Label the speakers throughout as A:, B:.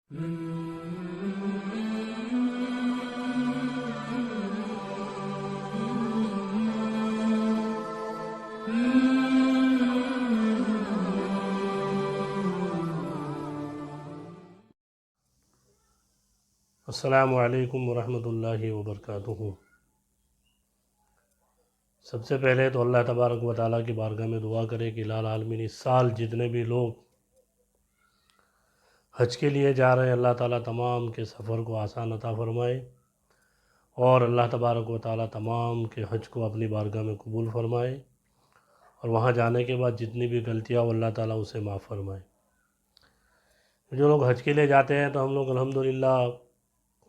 A: अस्सलामु अलैकुम वरहमतुल्लाहि वबरकातुहू। सबसे पहले तो अल्लाह तबारक व तआला की बारगाह में दुआ करें कि इलाही आलमीन इस साल जितने भी लोग हज के लिए जा रहे हैं, अल्लाह ताला तमाम के सफ़र को आसान अता फ़रमाए और अल्लाह तबारक व तआला तमाम के हज को अपनी बारगाह में कबूल फ़रमाए और वहाँ जाने के बाद जितनी भी गलतियाँ हो अल्लाह ताला उसे माफ़ फ़रमाए। जो लोग हज के लिए जाते हैं तो हम लोग अल्हम्दुलिल्लाह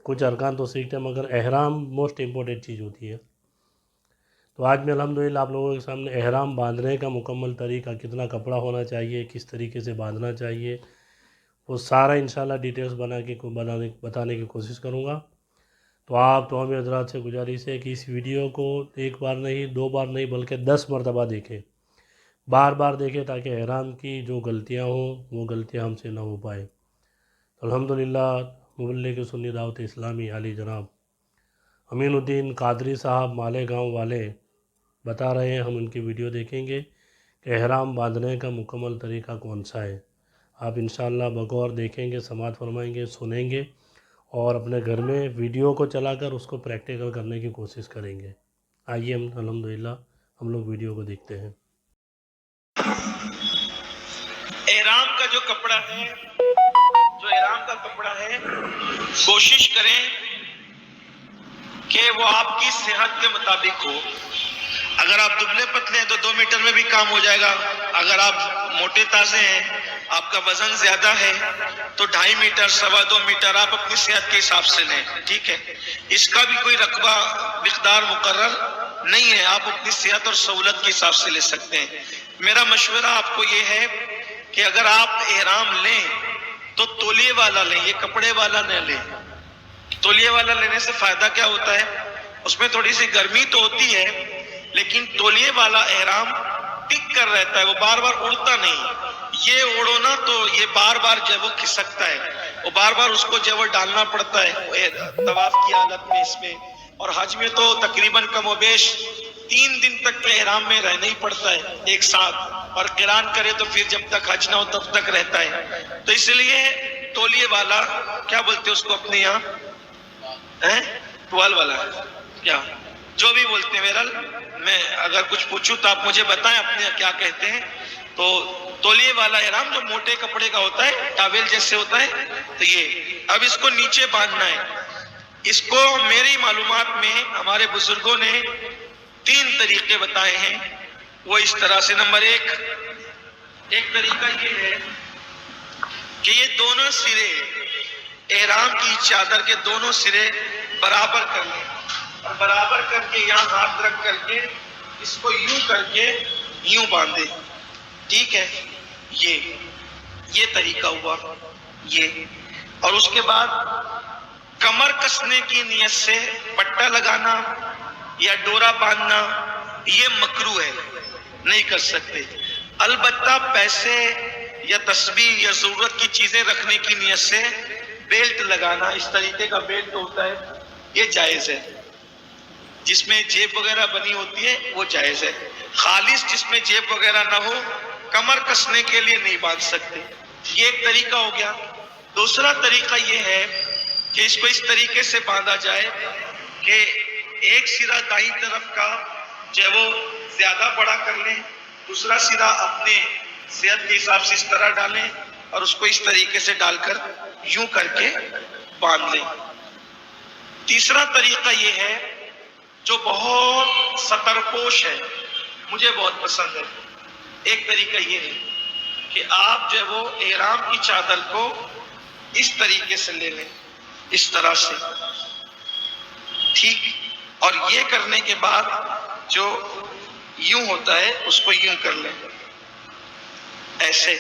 A: कुछ अरकान तो सीखते हैं, मगर एहराम मोस्ट इम्पोर्टेंट चीज़ होती है। तो आज मैं अल्हम्दुलिल्लाह आप लोगों के सामने एहराम बांधने का मुकम्मल तरीका, कितना कपड़ा होना चाहिए, किस तरीके से बांधना चाहिए, वो सारा इंशाल्लाह डिटेल्स बताने की कोशिश करूँगा। तो आप तो हमें हज़रात से गुजारिश है कि इस वीडियो को एक बार नहीं, दो बार नहीं, बल्कि 10 मरतबा देखें, बार बार देखें, ताकि एहराम की जो गलतियाँ हों वो गलतियाँ हमसे ना हो पाए। तो अल्हम्दुलिल्लाह मुबल्लिग सुन्नी दावत इस्लामी अली जनाब अमीनुद्दीन कादरी साहब मालेगांव वाले बता रहे हैं, हम उनकी वीडियो देखेंगे कि एहराम बांधने का मुकम्मल तरीका कौन सा है। आप इंशाअल्लाह बगौर देखेंगे, समाअत फरमाएंगे, सुनेंगे और अपने घर में वीडियो को चलाकर उसको प्रैक्टिकल करने की कोशिश करेंगे। आइए हम अल्हम्दुलिल्लाह हम लोग वीडियो को देखते हैं।
B: एहराम का जो कपड़ा है, कोशिश करें कि वो आपकी सेहत के मुताबिक हो। अगर आप दुबले पतले हैं तो 2 मीटर में भी काम हो जाएगा। अगर आप मोटे ताजे हैं, आपका वजन ज्यादा है, तो 2.5 मीटर, 2.25 मीटर आप अपनी सेहत के हिसाब से लें। ठीक है, इसका भी कोई रकबा मिकदार मुकर्रर नहीं है, आप अपनी सेहत और सहूलत के हिसाब से ले सकते हैं। मेरा मशवरा आपको ये है कि अगर आप एहराम लें तो तौलिए वाला लें, ये कपड़े वाला न लें। तौलिए वाला लेने से फायदा क्या होता है, उसमें थोड़ी सी गर्मी तो होती है, लेकिन तौलिए वाला एहराम टिक कर रहता है, वो बार बार उड़ता नहीं। ये ओढ़ो ना तो ये बार बार जो वो खिसकता है, वो बार बार उसको जो वो डालना पड़ता है तवाफ की हालत में इसमें। और हज में तो तकरीबन कमोबेश 3 दिन तक के एहराम में रहना ही पड़ता है एक साथ, और क़िरान करे तो फिर जब तक हज ना हो तब तक रहता है। तो इसलिए तौलिए वाला, क्या बोलते हैं उसको अपने यहाँ, टुवाल वाला, क्या जो भी बोलते हैं, मेरा मैं अगर कुछ पूछूं तो आप मुझे बताएं अपने क्या कहते हैं। तो तौलिए वाला एहराम जो मोटे कपड़े का होता है, टावेल जैसे होता है, तो ये अब इसको नीचे बांधना है। इसको मेरी मालूमात में हमारे बुजुर्गों ने 3 तरीके बताए हैं, वो इस तरह से। नंबर 1 तरीका ये है कि ये दोनों सिरे, एहराम की चादर के दोनों सिरे बराबर कर लें और बराबर करके यहाँ हाथ रख करके इसको यूं करके यूं बांधे। ठीक है, ये तरीका हुआ ये। और उसके बाद कमर कसने की नियत से पट्टा लगाना या डोरा बांधना ये मकरू है, नहीं कर सकते। अलबत्ता पैसे या तस्बीह या जरूरत की चीजें रखने की नियत से बेल्ट लगाना, इस तरीके का बेल्ट होता है, ये जायज है। जिसमें जेब वगैरह बनी होती है वो जायज है। खालिस जिसमें जेब वगैरह ना हो, कमर कसने के लिए नहीं बांध सकते। ये एक तरीका हो गया। दूसरा तरीका ये है कि इसको इस तरीके से बांधा जाए कि एक सिरा दाईं तरफ का जो वो ज्यादा बड़ा कर लें, दूसरा सिरा अपने सेहत के हिसाब से इस तरह डालें और उसको इस तरीके से डालकर यूं करके बांध लें। तीसरा तरीका ये है जो बहुत सतरपोश है, मुझे बहुत पसंद है। एक तरीका ये है कि आप जो वो एहराम की चादर को इस तरीके से ले लें, इस तरह से, ठीक। और ये करने के बाद जो यूं होता है उसको यूं कर लें, ऐसे।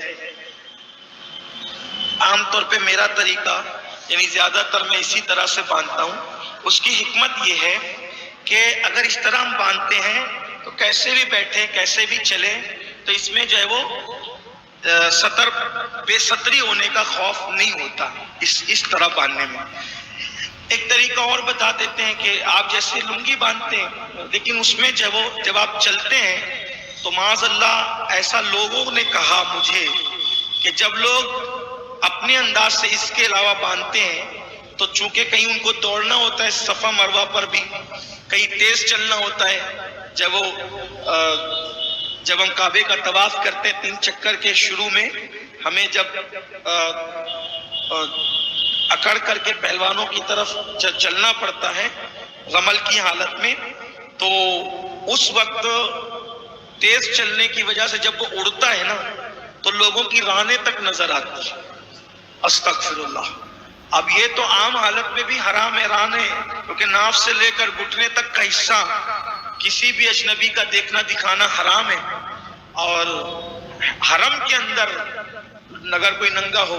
B: आमतौर पे मेरा तरीका, यानी ज्यादातर मैं इसी तरह से बांधता हूँ। उसकी हिकमत ये है कि अगर इस तरह हम बांधते हैं तो कैसे भी बैठे, कैसे भी चले, तो इसमें जो है वो सतर बेसतरी होने का खौफ नहीं होता इस तरह बांधने में। एक तरीका और बता देते हैं कि आप जैसे लुंगी बांधते हैं, लेकिन उसमें जब आप चलते हैं तो माज़अल्लाह ऐसा लोगों ने कहा मुझे कि जब लोग अपने अंदाज से इसके अलावा बांधते हैं तो चूंकि कहीं उनको दौड़ना होता है सफा मरवा पर भी, कहीं तेज चलना होता है, जब हम काबे का तवाफ करते हैं 3 चक्कर के शुरू में हमें जब अकड़ करके पहलवानों की तरफ चलना पड़ता है रमल की हालत में, तो उस वक्त तेज चलने की वजह से जब वो उड़ता है ना तो लोगों की रानें तक नजर आती है। अस्तगफिरुल्लाह। अब ये तो आम हालत में भी हराम है रानें, क्योंकि नाफ से लेकर घुटने तक का हिस्सा किसी भी अजनबी का देखना दिखाना हराम है। और हरम के अंदर अगर कोई नंगा हो,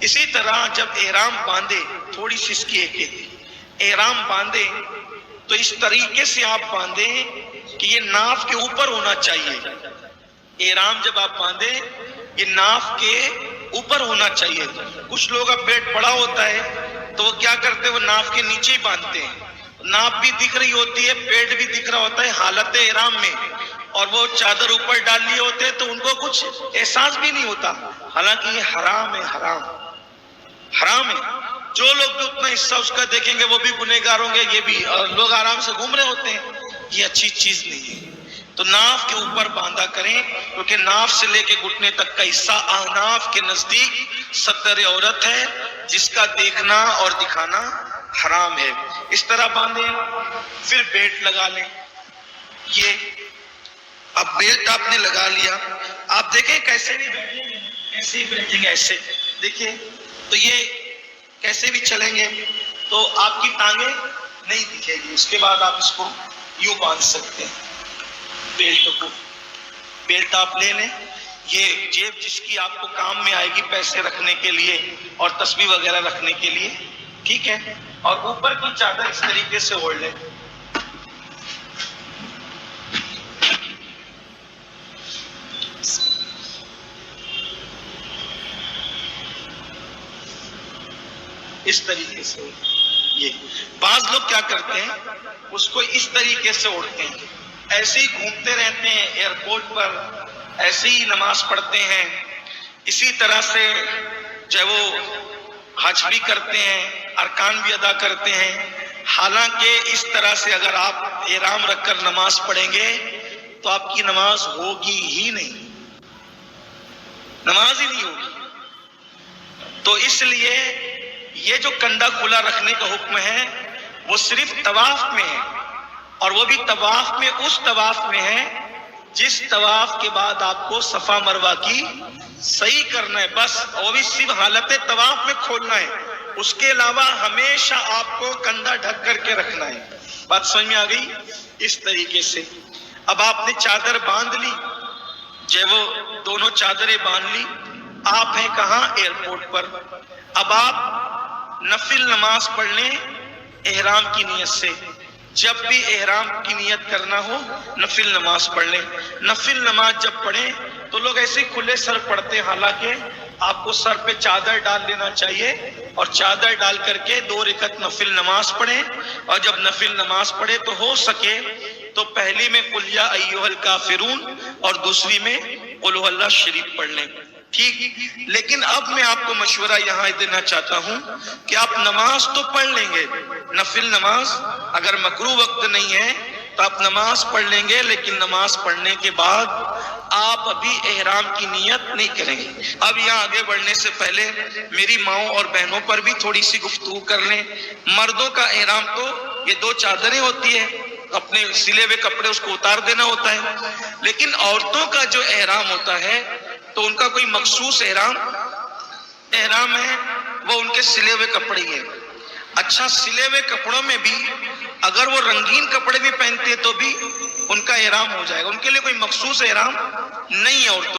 B: इसी तरह जब एहराम बांधे, थोड़ी सी इसकी एक एहराम बांधे तो इस तरीके से आप बांधे कि ये नाफ के ऊपर होना चाहिए। एहराम जब आप बांधे ये नाफ के ऊपर होना चाहिए। कुछ लोग का पेट बड़ा होता है तो वो क्या करते हैं, वो नाफ के नीचे ही बांधते हैं, नाफ भी दिख रही होती है, पेट भी दिख रहा होता है हालत एहराम में, और वो चादर ऊपर डाल लिए होते हैं तो उनको कुछ एहसास भी नहीं होता। हालांकि ये हराम है, हराम है। जो लोग भी उतना हिस्सा उसका देखेंगे वो भी गुनहगार होंगे, ये भी, और लोग आराम से घूम रहे होते हैं, ये अच्छी चीज नहीं है। तो नाफ के ऊपर बांधा करें, क्योंकि नाफ से लेके घुटने तक का हिस्सा नाफ के नजदीक सतर औरत है जिसका देखना और दिखाना हराम है। इस तरह बांधे, फिर बेल्ट लगा लें। ये अब बेल्ट आपने लगा लिया, आप देखें कैसे भी बैठेंगे, ऐसे ही बैठेंगे, ऐसे देखिए, तो ये कैसे भी चलेंगे तो आपकी टांगे नहीं दिखेगी। उसके बाद आप इसको यूं बांध सकते हैं बेल्ट को। बेल्ट आप ले लें, ये जेब जिसकी आपको काम में आएगी पैसे रखने के लिए और तस्बीह वगैरह रखने के लिए, ठीक है। और ऊपर की चादर इस तरीके से ओढ़ लें। इस तरीके से ये बाज लोग क्या करते हैं, उसको इस तरीके से ओढ़ते हैं, ऐसे ही घूमते रहते हैं एयरपोर्ट पर, ऐसे ही नमाज पढ़ते हैं। इसी तरह से जब वो हज भी करते हैं, अरकान भी अदा करते हैं। हालांकि इस तरह से अगर आप एहराम रखकर नमाज पढ़ेंगे तो आपकी नमाज होगी ही नहीं, नमाज ही नहीं होगी। तो इसलिए ये जो कंधा खुला रखने का हुक्म है वो सिर्फ तवाफ में है, और वो भी तवाफ में उस तवाफ में है जिस तवाफ के बाद आपको सफा मरवा की सही करना है, बस। वो भी सिर्फ हालत तवाफ में खोलना है, उसके अलावा हमेशा आपको कंधा ढक करके रखना है। बात समझ में आ गई? इस तरीके से अब आपने चादर बांध ली, जब वो दोनों चादरें बांध ली, आप हैं कहाँ? एयरपोर्ट पर। अब आप नफिल नमाज पढ़ लें एहराम की नियत से। जब भी एहराम की नियत करना हो नफिल नमाज पढ़ लें। नफिल नमाज जब पढ़ें तो लोग ऐसे खुले सर पढ़ते हैं, हालांकि आपको सर पे चादर डाल लेना चाहिए और चादर डाल करके 2 रकात नफिल नमाज पढ़ें। और जब नफिल नमाज पढ़े तो हो सके तो पहली में कुल या अय्युहल काफिरून और दूसरी में कुल हुवल्लाह शरीफ पढ़ लें, ठीक। लेकिन अब मैं आपको मशवरा यहाँ देना चाहता हूँ कि आप नमाज तो पढ़ लेंगे, नफिल नमाज अगर मकरूह वक्त नहीं है तो आप नमाज पढ़ लेंगे, लेकिन नमाज पढ़ने के बाद आप अभी एहराम की नियत नहीं करेंगे। अब यहाँ आगे बढ़ने से पहले मेरी माओं और बहनों पर भी थोड़ी सी गुफ्तगू कर लें। मर्दों का एहराम तो ये 2 चादरें होती है, अपने सिले हुए कपड़े उसको उतार देना होता है, लेकिन औरतों का जो एहराम होता है तो उनका कोई मखसूस एहराम है, वो उनके सिले हुए कपड़े हैं। अच्छा, सिले हुए कपड़ों में भी अगर वो रंगीन कपड़े भी पहनते हैं तो भी उनका एहराम हो जाएगा, उनके लिए कोई मखसूस एहराम नहीं है औरतों